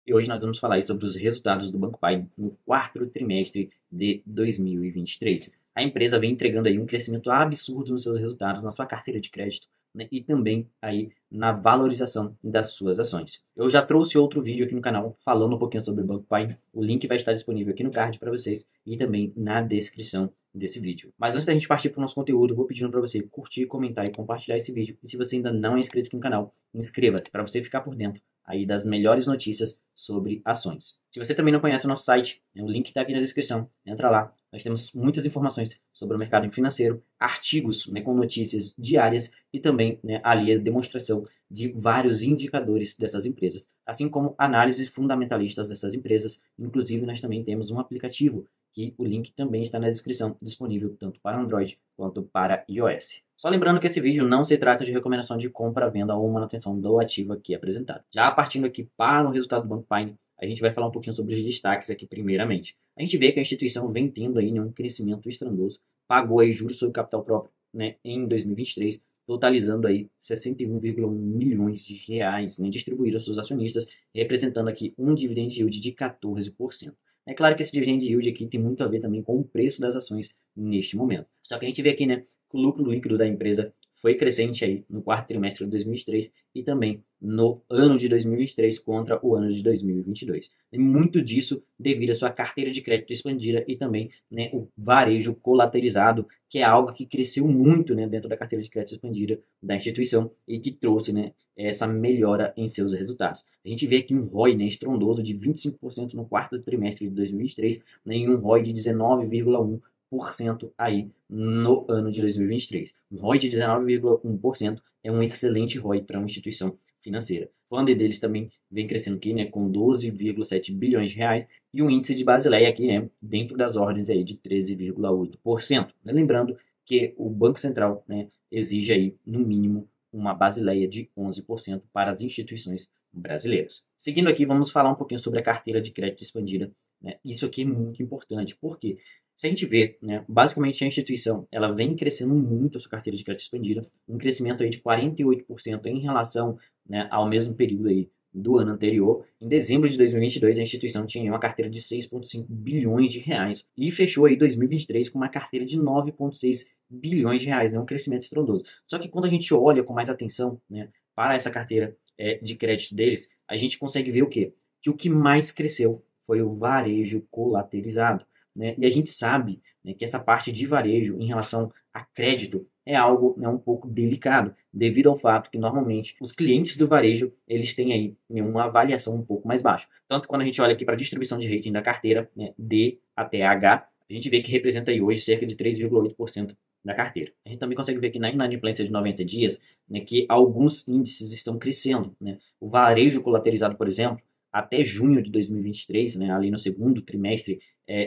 E hoje nós vamos falar aí sobre os resultados do Banco Pai no quarto trimestre de 2023. A empresa vem entregando aí um crescimento absurdo nos seus resultados, na sua carteira de crédito, né, e também aí na valorização das suas ações. Eu já trouxe outro vídeo aqui no canal falando um pouquinho sobre o Banco Pai. O link vai estar disponível aqui no card para vocês e também na descrição desse vídeo. Mas antes da gente partir para o nosso conteúdo, eu vou pedindo para você curtir, comentar e compartilhar esse vídeo. E se você ainda não é inscrito aqui no canal, inscreva-se para você ficar por dentro aí das melhores notícias sobre ações. Se você também não conhece o nosso site, o link está aqui na descrição, entra lá. Nós temos muitas informações sobre o mercado financeiro, artigos, né, com notícias diárias e também, né, ali a demonstração de vários indicadores dessas empresas, assim como análises fundamentalistas dessas empresas. Inclusive, nós também temos um aplicativo que o link também está na descrição, disponível tanto para Android quanto para iOS. Só lembrando que esse vídeo não se trata de recomendação de compra, venda ou manutenção do ativo aqui apresentado. Já partindo aqui para o resultado do Banco Pine, a gente vai falar um pouquinho sobre os destaques aqui primeiramente. A gente vê que a instituição vem tendo aí, né, um crescimento estrondoso, pagou aí juros sobre capital próprio, né, em 2023, totalizando aí 61,1 milhões de reais, né, distribuídos aos seus acionistas, representando aqui um dividend yield de 14%. É claro que esse dividend yield aqui tem muito a ver também com o preço das ações neste momento. Só que a gente vê aqui, né, que o lucro líquido da empresa foi crescente aí no quarto trimestre de 2023 e também no ano de 2023 contra o ano de 2022. E muito disso devido à sua carteira de crédito expandida e também, né, o varejo colateralizado, que é algo que cresceu muito, né, dentro da carteira de crédito expandida da instituição e que trouxe, né, essa melhora em seus resultados. A gente vê aqui um ROI, né, estrondoso de 25% no quarto trimestre de 2023, né, e um ROI de 19,1% aí no ano de 2023. Um ROI de 19,1% é um excelente ROI para uma instituição financeira. O fundo deles também vem crescendo aqui, né, com 12,7 bilhões de reais e um índice de Basileia aqui, né, dentro das ordens aí de 13,8%. Lembrando que o Banco Central, né, exige aí, no mínimo, uma Basileia de 11% para as instituições brasileiras. Seguindo aqui, vamos falar um pouquinho sobre a carteira de crédito expandida. Né? Isso aqui é muito importante, porque se a gente vê, né, basicamente a instituição ela vem crescendo muito a sua carteira de crédito expandida, um crescimento aí de 48% em relação, né, ao mesmo período aí do ano anterior. Em dezembro de 2022, a instituição tinha uma carteira de 6,5 bilhões de reais e fechou aí 2023 com uma carteira de 9,6 bilhões de reais, né, um crescimento estrondoso. Só que quando a gente olha com mais atenção, né, para essa carteira de crédito deles, a gente consegue ver o quê? Que o que mais cresceu foi o varejo colateralizado. Né? E a gente sabe, né, que essa parte de varejo em relação a crédito é algo, né, um pouco delicado, devido ao fato que normalmente os clientes do varejo eles têm aí, né, uma avaliação um pouco mais baixa. Tanto quando a gente olha aqui para a distribuição de rating da carteira, né, D até H, a gente vê que representa aí hoje cerca de 3,8% da carteira. A gente também consegue ver que na inadimplência de 90 dias, né, que alguns índices estão crescendo. Né? O varejo colateralizado, por exemplo, até junho de 2023, né, ali no segundo trimestre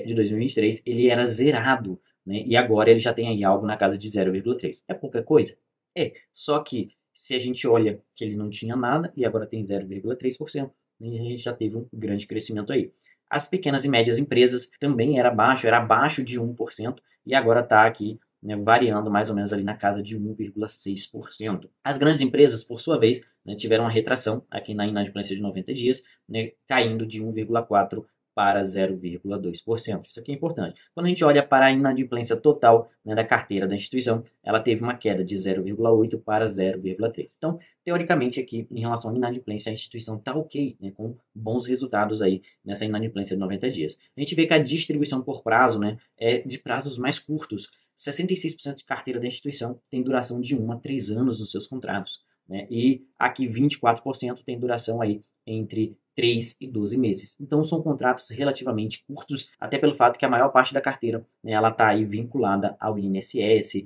de 2023, ele era zerado, né, e agora ele já tem aí algo na casa de 0,3. É pouca coisa? É, só que se a gente olha que ele não tinha nada e agora tem 0,3%, a gente já teve um grande crescimento aí. As pequenas e médias empresas também era abaixo de 1%, e agora está aqui, né, variando mais ou menos ali na casa de 1,6%. As grandes empresas, por sua vez, né, tiveram uma retração aqui na inadimplência de 90 dias, né, caindo de 1,4% para 0,2%. Isso aqui é importante. Quando a gente olha para a inadimplência total, né, da carteira da instituição, ela teve uma queda de 0,8% para 0,3%. Então, teoricamente, aqui, em relação à inadimplência, a instituição está ok, né, com bons resultados aí nessa inadimplência de 90 dias. A gente vê que a distribuição por prazo, né, é de prazos mais curtos. 66% de carteira da instituição tem duração de 1 a 3 anos nos seus contratos. Né? E aqui 24% tem duração aí entre 3 e 12 meses. Então são contratos relativamente curtos, até pelo fato que a maior parte da carteira, né, ela está aí vinculada ao INSS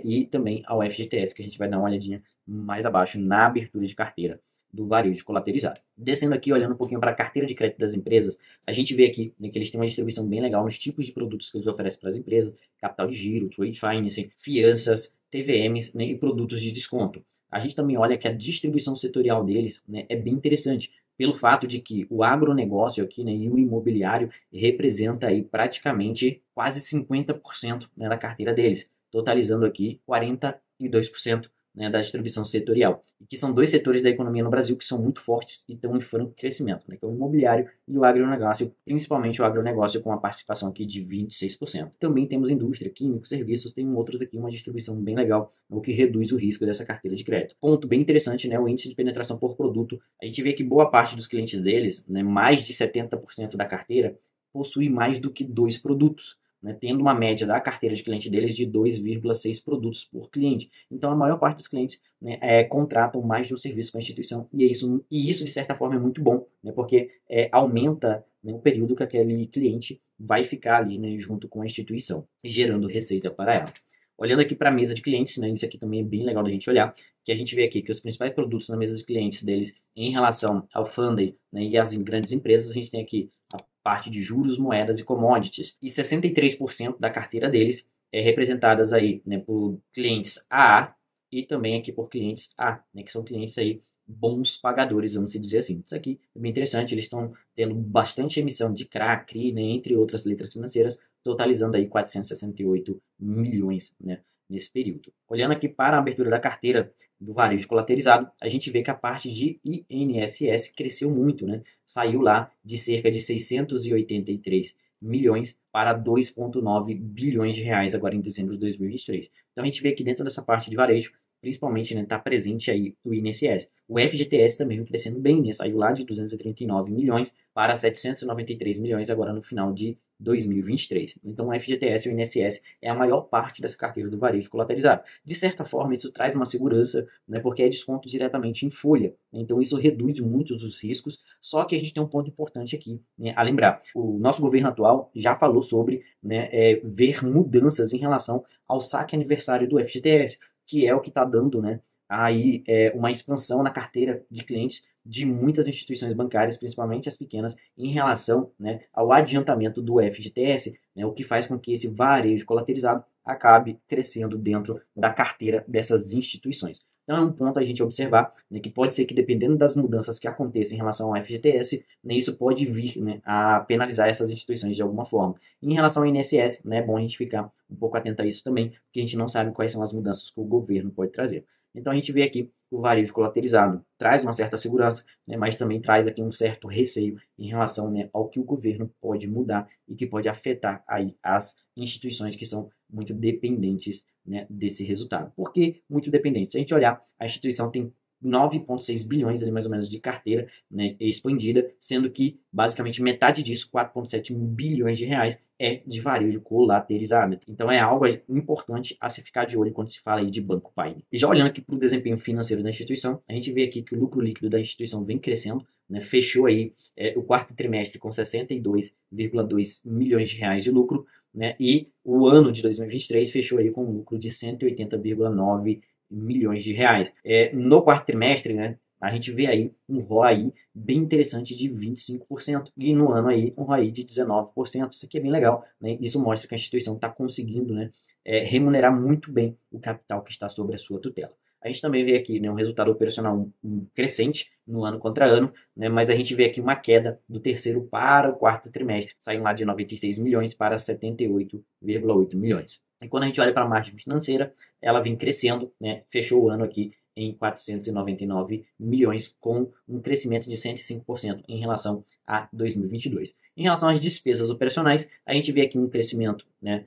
e também ao FGTS, que a gente vai dar uma olhadinha mais abaixo na abertura de carteira do varejo colateralizado. Descendo aqui, olhando um pouquinho para a carteira de crédito das empresas, a gente vê aqui, né, que eles têm uma distribuição bem legal nos tipos de produtos que eles oferecem para as empresas: capital de giro, trade finance, fianças, TVMs, né, e produtos de desconto. A gente também olha que a distribuição setorial deles, né, é bem interessante, pelo fato de que o agronegócio aqui, né, e o imobiliário representa aí praticamente quase 50%, né, da carteira deles, totalizando aqui 42% né, da distribuição setorial, e que são dois setores da economia no Brasil que são muito fortes e estão em franco crescimento, né, que é o imobiliário e o agronegócio, principalmente o agronegócio com a participação aqui de 26%. Também temos indústria, químicos, serviços, tem outros aqui, uma distribuição bem legal, o que reduz o risco dessa carteira de crédito. Ponto bem interessante, né, o índice de penetração por produto, a gente vê que boa parte dos clientes deles, né, mais de 70% da carteira, possui mais do que 2 produtos, né, tendo uma média da carteira de cliente deles de 2,6 produtos por cliente. Então, a maior parte dos clientes, né, contratam mais de um serviço com a instituição, e isso de certa forma, é muito bom, né, porque aumenta, né, o período que aquele cliente vai ficar ali, né, junto com a instituição, gerando receita para ela. Olhando aqui para a mesa de clientes, né, isso aqui também é bem legal da gente olhar, que a gente vê aqui que os principais produtos na mesa de clientes deles em relação ao funding, né, e às grandes empresas, a gente tem aqui a parte de juros, moedas e commodities. E 63% da carteira deles é representadas aí, né, por clientes AA e também aqui por clientes A, né, que são clientes aí bons pagadores, vamos dizer assim. Isso aqui é bem interessante, eles estão tendo bastante emissão de CRA, CRI, né, entre outras letras financeiras, totalizando aí 468 milhões, né, nesse período. Olhando aqui para a abertura da carteira do varejo colateralizado, a gente vê que a parte de INSS cresceu muito, né? Saiu lá de cerca de 683 milhões para 2,9 bilhões de reais agora em dezembro de 2023. Então a gente vê que dentro dessa parte de varejo, principalmente, né, está presente aí o INSS. O FGTS também vem crescendo bem, né? Saiu lá de 239 milhões para 793 milhões agora no final de 2023. Então o FGTS e o INSS é a maior parte dessa carteira do varejo colateralizado. De certa forma, isso traz uma segurança, né, porque é desconto diretamente em folha. Então isso reduz muito os riscos, só que a gente tem um ponto importante aqui, né, a lembrar. O nosso governo atual já falou sobre, né, ver mudanças em relação ao saque aniversário do FGTS, que é o que está dando, né, aí uma expansão na carteira de clientes de muitas instituições bancárias, principalmente as pequenas, em relação, né, ao adiantamento do FGTS, né, o que faz com que esse varejo colateralizado acabe crescendo dentro da carteira dessas instituições. Então é um ponto a gente observar, né, que pode ser que dependendo das mudanças que aconteçam em relação ao FGTS, né, isso pode vir, né, a penalizar essas instituições de alguma forma. Em relação ao INSS, né, é bom a gente ficar um pouco atento a isso também, porque a gente não sabe quais são as mudanças que o governo pode trazer. Então a gente vê aqui que o varejo colateralizado traz uma certa segurança, né, mas também traz aqui um certo receio em relação, né, ao que o governo pode mudar e que pode afetar aí as instituições que são muito dependentes, né, desse resultado. Por que muito dependentes? Se a gente olhar, a instituição tem 9,6 bilhões ali mais ou menos de carteira, né, expandida, sendo que basicamente metade disso, 4,7 bilhões de reais, é de varejo colateralizado. Então é algo importante a se ficar de olho quando se fala aí de Banco Paine. E já olhando aqui para o desempenho financeiro da instituição, a gente vê aqui que o lucro líquido da instituição vem crescendo, né, fechou aí o quarto trimestre com 62,2 milhões de reais de lucro, né, e o ano de 2023 fechou aí com um lucro de 180,9 milhões de reais. No quarto trimestre, né, a gente vê aí um ROI bem interessante de 25%. E no ano aí, um ROI de 19%. Isso aqui é bem legal, né? Isso mostra que a instituição está conseguindo, né, remunerar muito bem o capital que está sobre a sua tutela. A gente também vê aqui, né, um resultado operacional crescente no ano contra ano, né, mas a gente vê aqui uma queda do terceiro para o quarto trimestre, saindo lá de 96 milhões para 78,8 milhões. E quando a gente olha para a margem financeira, ela vem crescendo, né, fechou o ano aqui em 499 milhões, com um crescimento de 105% em relação a 2022. Em relação às despesas operacionais, a gente vê aqui um crescimento, né,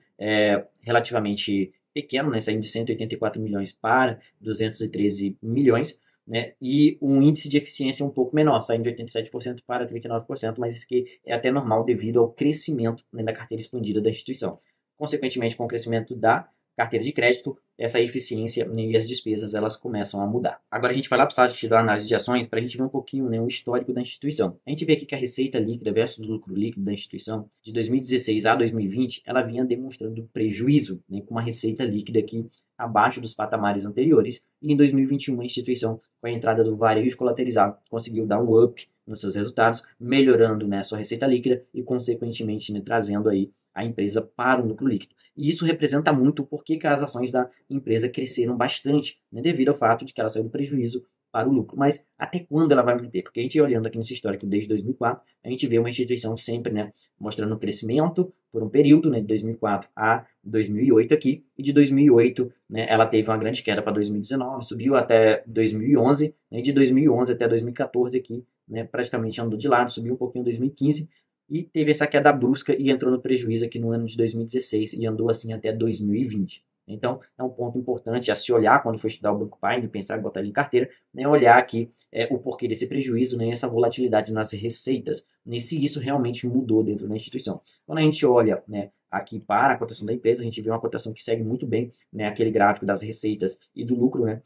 relativamente pequeno, né, saindo de 184 milhões para 213 milhões, né, e um índice de eficiência um pouco menor, saindo de 87% para 39%, mas isso aqui é até normal devido ao crescimento, né, da carteira expandida da instituição. Consequentemente, com o crescimento da carteira de crédito, essa eficiência, né, e as despesas elas começam a mudar. Agora a gente vai lá para o site da análise de ações para a gente ver um pouquinho, né, o histórico da instituição. A gente vê aqui que a receita líquida versus o lucro líquido da instituição de 2016 a 2020 ela vinha demonstrando prejuízo, né, com uma receita líquida aqui abaixo dos patamares anteriores, e em 2021 a instituição, com a entrada do varejo colateralizado, conseguiu dar um up nos seus resultados, melhorando, né, sua receita líquida e consequentemente, né, trazendo aí a empresa para o lucro líquido. E isso representa muito porque as ações da empresa cresceram bastante, né, devido ao fato de que ela saiu do prejuízo para o lucro. Mas até quando ela vai manter? Porque a gente olhando aqui nesse histórico desde 2004, a gente vê uma instituição sempre, né, mostrando crescimento por um período, né, de 2004 a 2008 aqui, e de 2008, né, ela teve uma grande queda para 2019, subiu até 2011, né, e de 2011 até 2014 aqui, né, praticamente andou de lado, subiu um pouquinho em 2015, e teve essa queda brusca e entrou no prejuízo aqui no ano de 2016 e andou assim até 2020. Então, é um ponto importante a se olhar quando for estudar o Banco Pine, pensar em botar ele em carteira, né, olhar aqui o porquê desse prejuízo, né, essa volatilidade nas receitas, né, se isso realmente mudou dentro da instituição. Quando a gente olha, né, aqui para a cotação da empresa, a gente vê uma cotação que segue muito bem, né, aquele gráfico das receitas e do lucro, né,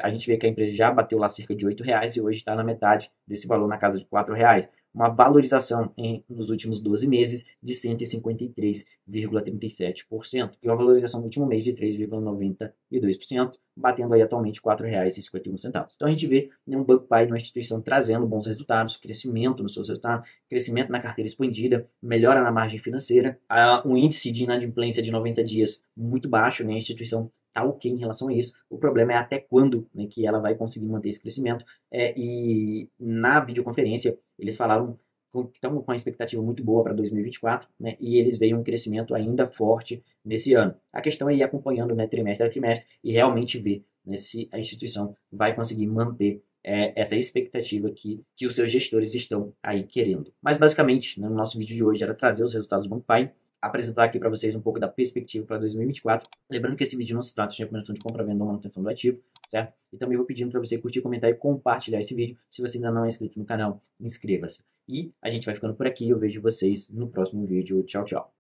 a gente vê que a empresa já bateu lá cerca de R$ 8 e hoje está na metade desse valor, na casa de R$ 4. Uma valorização nos últimos 12 meses de 153,37% e uma valorização no último mês de 3,92%, batendo aí atualmente R$ 4,51. Então a gente vê, né, um Banco Pai, uma instituição trazendo bons resultados, crescimento nos seus resultados, crescimento na carteira expandida, melhora na margem financeira, um índice de inadimplência de 90 dias muito baixo, né, a instituição está ok em relação a isso. O problema é até quando, né, que ela vai conseguir manter esse crescimento. E na videoconferência, eles falaram que estão com uma expectativa muito boa para 2024, né, e eles veem um crescimento ainda forte nesse ano. A questão é ir acompanhando, né, trimestre a trimestre e realmente ver, né, se a instituição vai conseguir manter essa expectativa que os seus gestores estão aí querendo. Mas basicamente, né, no nosso vídeo de hoje era trazer os resultados do Banco Pai, apresentar aqui para vocês um pouco da perspectiva para 2024. Lembrando que esse vídeo não se trata de recomendação de compra, venda ou manutenção do ativo, certo? E também vou pedindo para você curtir, comentar e compartilhar esse vídeo. Se você ainda não é inscrito no canal, inscreva-se. E a gente vai ficando por aqui. Eu vejo vocês no próximo vídeo. Tchau, tchau.